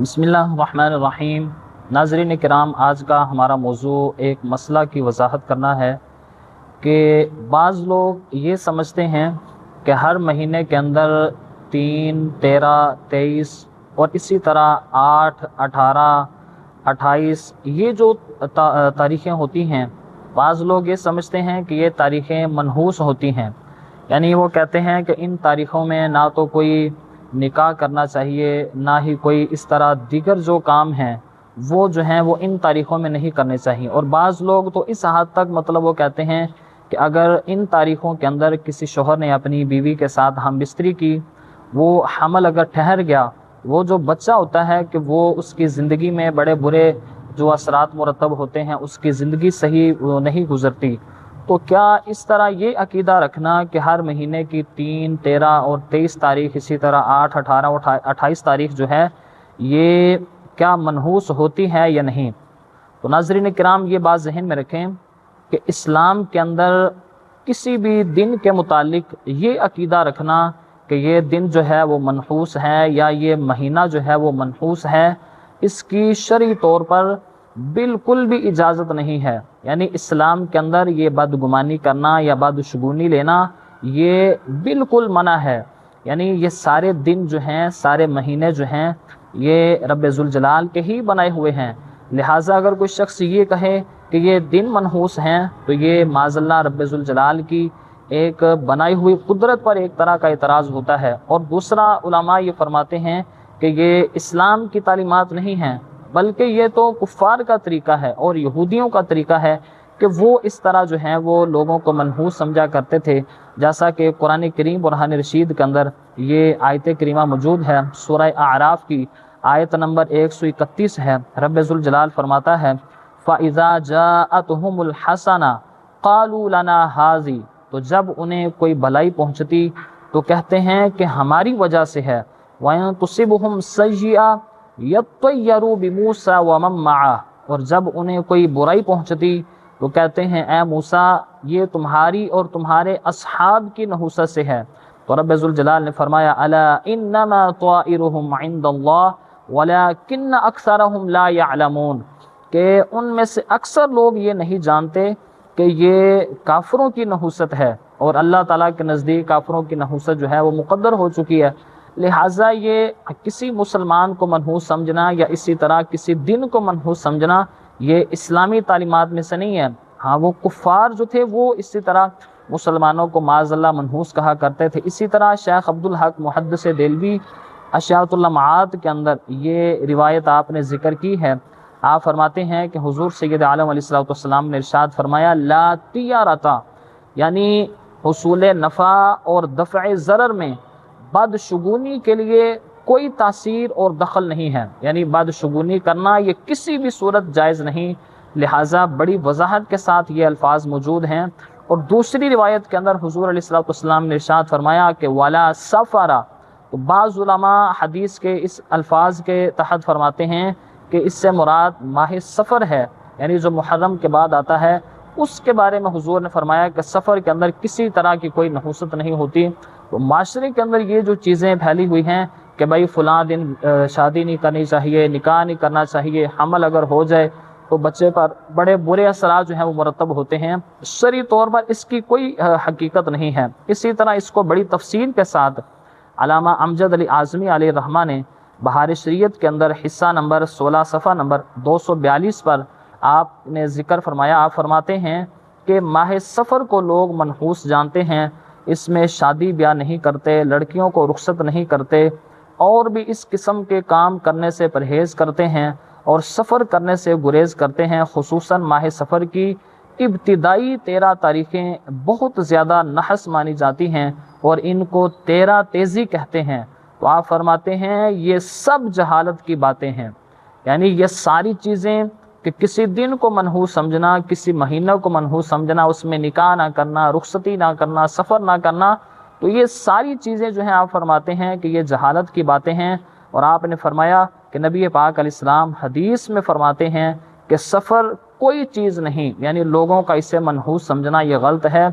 بسم اللہ الرحمن الرحیم۔ ناظرین کرام، آج کا ہمارا موضوع ایک مسئلہ کی وضاحت کرنا ہے کہ بعض لوگ یہ سمجھتے ہیں کہ ہر مہینے کے اندر 3، 13، 23 اور اسی طرح 8، 18، 28 یہ جو تاریخیں ہوتی ہیں، بعض لوگ یہ سمجھتے ہیں کہ یہ تاریخیں منحوس ہوتی ہیں، یعنی وہ کہتے ہیں کہ ان تاریخوں میں نہ تو کوئی نکاح کرنا چاہیے، نہ ہی کوئی اس طرح دیگر جو کام ہیں وہ جو ہیں وہ ان تاریخوں میں نہیں کرنے چاہیے۔ اور بعض لوگ تو اس حد تک وہ کہتے ہیں کہ اگر ان تاریخوں کے اندر کسی شوہر نے اپنی بیوی کے ساتھ ہم بستری کی، وہ حمل اگر ٹھہر گیا، وہ جو بچہ ہوتا ہے کہ وہ اس کی زندگی میں بڑے برے جو اثرات مرتب ہوتے ہیں، اس کی زندگی صحیح نہیں گزرتی۔ تو کیا اس طرح یہ عقیدہ رکھنا کہ ہر مہینے کی 3، 13 اور 23 تاریخ، اسی طرح 8، 18 اور 28 تاریخ جو ہے یہ کیا منحوس ہوتی ہے یا نہیں؟ تو ناظرین کرام، یہ بات ذہن میں رکھیں کہ اسلام کے اندر کسی بھی دن کے متعلق یہ عقیدہ رکھنا کہ یہ دن جو ہے وہ منحوس ہے یا یہ مہینہ جو ہے وہ منحوس ہے، اس کی شرعی طور پر بالکل بھی اجازت نہیں ہے۔ یعنی اسلام کے اندر یہ بدگمانی کرنا یا بدشگونی لینا یہ بالکل منع ہے۔ یعنی یہ سارے دن جو ہیں، سارے مہینے جو ہیں، یہ رب ذوالجلال کے ہی بنائے ہوئے ہیں، لہٰذا اگر کوئی شخص یہ کہے کہ یہ دن منحوس ہیں تو یہ معاذ اللہ رب ذوالجلال کی ایک بنائی ہوئی قدرت پر ایک طرح کا اعتراض ہوتا ہے۔ اور دوسرا، علماء یہ فرماتے ہیں کہ یہ اسلام کی تعلیمات نہیں ہیں، بلکہ یہ تو کفار کا طریقہ ہے اور یہودیوں کا طریقہ ہے کہ وہ اس طرح جو ہیں وہ لوگوں کو منحوس سمجھا کرتے تھے، جیسا کہ قرآن کریم برہان رشید کے اندر یہ آیت کریمہ موجود ہے۔ سورہ اعراف کی آیت نمبر 131 ہے۔ رب ذوالجلال فرماتا ہے فَإِذَا جَاءَتْهُمُ الْحَسَنَةُ قَالُوا لَنَا هَٰذِهِ، تو جب انہیں کوئی بھلائی پہنچتی تو کہتے ہیں کہ ہماری وجہ سے ہے۔ وَإِن تُصِبْهُمْ سَيِّئَةٌ يَطَّيَّرُوا بِمُوسَىٰ وَمَن مَّعَهُ، اور جب انہیں کوئی برائی پہنچتی تو کہتے ہیں اے موسیٰ یہ تمہاری اور تمہارے اصحاب کی نحوست سے ہے۔ تو رب ذوالجلال نے فرمایا الا انما طائرهم عند اللہ ولكن اکثرهم لا يعلمون، کہ ان میں سے اکثر لوگ یہ نہیں جانتے کہ یہ کافروں کی نحوست ہے، اور اللہ تعالیٰ کے نزدیک کافروں کی نحوست جو ہے وہ مقدر ہو چکی ہے، لہٰذا یہ کسی مسلمان کو منحوس سمجھنا یا اسی طرح کسی دن کو منحوس سمجھنا یہ اسلامی تعلیمات میں سے نہیں ہے۔ ہاں، وہ کفار جو تھے وہ اسی طرح مسلمانوں کو معاذ اللہ منحوس کہا کرتے تھے۔ اسی طرح شیخ عبدالحق محدث دہلوی اشاعۃ اللمعات کے اندر یہ روایت آپ نے ذکر کی ہے۔ آپ فرماتے ہیں کہ حضور سید عالم علیہ السلام نے ارشاد فرمایا لا تیارتا، یعنی حصول نفع اور دفع ضرر میں بدشگونی کے لیے کوئی تاثیر اور دخل نہیں ہے، یعنی بدشگونی کرنا یہ کسی بھی صورت جائز نہیں، لہٰذا بڑی وضاحت کے ساتھ یہ الفاظ موجود ہیں۔ اور دوسری روایت کے اندر حضور علیہ السلام نے ارشاد فرمایا کہ ولا سفرا، تو بعض علماء حدیث کے اس الفاظ کے تحت فرماتے ہیں کہ اس سے مراد ماہ سفر ہے، یعنی جو محرم کے بعد آتا ہے، اس کے بارے میں حضور نے فرمایا کہ سفر کے اندر کسی طرح کی کوئی نحوست نہیں ہوتی۔ تو معاشرے کے اندر یہ جو چیزیں پھیلی ہوئی ہیں کہ بھائی فلاں دن شادی نہیں کرنی چاہیے، نکاح نہیں کرنا چاہیے، حمل اگر ہو جائے تو بچے پر بڑے برے اثرات جو ہیں وہ مرتب ہوتے ہیں، شرعی طور پر اس کی کوئی حقیقت نہیں ہے۔ اسی طرح اس کو بڑی تفصیل کے ساتھ علامہ امجد علی اعظمی علیہ الرحمہ نے بہار شریعت کے اندر حصہ نمبر 16 صفحہ نمبر 242 پر آپ نے ذکر فرمایا۔ آپ فرماتے ہیں کہ ماہ سفر کو لوگ منحوس جانتے ہیں، اس میں شادی بیاہ نہیں کرتے، لڑکیوں کو رخصت نہیں کرتے، اور بھی اس قسم کے کام کرنے سے پرہیز کرتے ہیں اور سفر کرنے سے گریز کرتے ہیں۔ خصوصاً ماہ سفر کی ابتدائی 13 تاریخیں بہت زیادہ نحس مانی جاتی ہیں اور ان کو 13 تیزی کہتے ہیں۔ تو آپ فرماتے ہیں یہ سب جہالت کی باتیں ہیں، یعنی یہ ساری چیزیں کہ کسی دن کو منحوس سمجھنا، کسی مہینہ کو منحوس سمجھنا، اس میں نکاح نہ کرنا، رخصتی نہ کرنا، سفر نہ کرنا، تو یہ ساری چیزیں جو ہیں آپ فرماتے ہیں کہ یہ جہالت کی باتیں ہیں۔ اور آپ نے فرمایا کہ نبی پاک علیہ السلام حدیث میں فرماتے ہیں کہ سفر کوئی چیز نہیں، یعنی لوگوں کا اسے منحوس سمجھنا یہ غلط ہے۔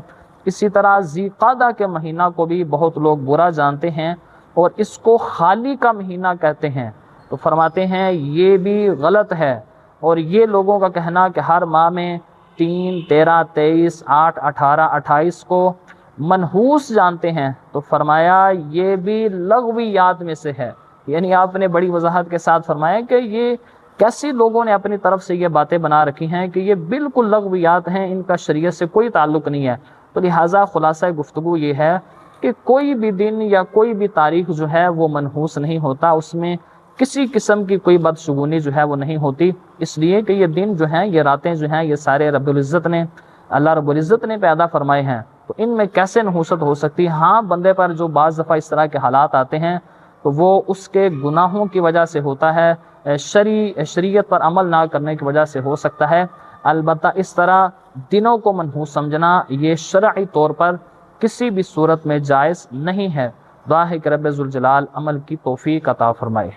اسی طرح ذی قعدہ کے مہینہ کو بھی بہت لوگ برا جانتے ہیں اور اس کو خالی کا مہینہ کہتے ہیں، تو فرماتے ہیں یہ بھی غلط ہے، اور یہ لوگوں کا کہنا کہ ہر ماہ میں 3، 13، 23، 8، 18، 28 کو منحوس جانتے ہیں، تو فرمایا یہ بھی لغویات میں سے ہے۔ یعنی آپ نے بڑی وضاحت کے ساتھ فرمایا کہ یہ کیسی لوگوں نے اپنی طرف سے یہ باتیں بنا رکھی ہیں کہ یہ بالکل لغویات ہیں، ان کا شریعت سے کوئی تعلق نہیں ہے۔ تو لہٰذا خلاصہ گفتگو یہ ہے کہ کوئی بھی دن یا کوئی بھی تاریخ جو ہے وہ منحوس نہیں ہوتا، اس میں کسی قسم کی کوئی بدشگونی جو ہے وہ نہیں ہوتی، اس لیے کہ یہ دن جو ہیں، یہ راتیں جو ہیں، یہ سارے رب العزت نے، اللہ رب العزت نے پیدا فرمائے ہیں، تو ان میں کیسے نحوست ہو سکتی ہے؟ ہاں، بندے پر جو بعض دفعہ اس طرح کے حالات آتے ہیں تو وہ اس کے گناہوں کی وجہ سے ہوتا ہے، شریعت پر عمل نہ کرنے کی وجہ سے ہو سکتا ہے۔ البتہ اس طرح دنوں کو منحوس سمجھنا یہ شرعی طور پر کسی بھی صورت میں جائز نہیں ہے۔ دعا ہے کہ رب ذوالجلال عمل کی توفیق عطا فرمائے۔